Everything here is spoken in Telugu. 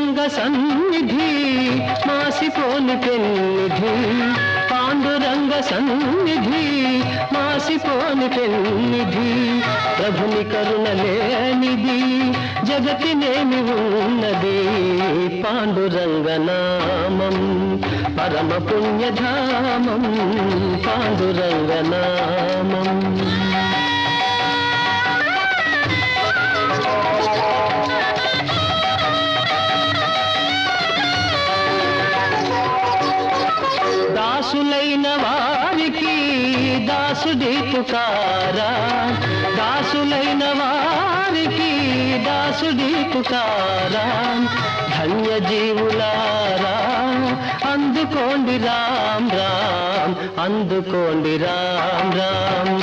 పాండురంగ సన్నిధి మాసిపోని పెన్నిధి పాండురంగ సన్నిధి మాసిపోని పెన్నిధి ప్రభుని కరుణ లేనిది జగతినేమి ఉన్నది పాండురంగ నామం పరమ పుణ్యధామం పాండురంగ నామం దాసులైన వారికి దాసుడి పుకారా దాసులైన వారికి దాసుడి పుకారా ధన్య జీవులారా అందుకోండి రామ్ రామ్ అందుకోండి రామ్ రామ్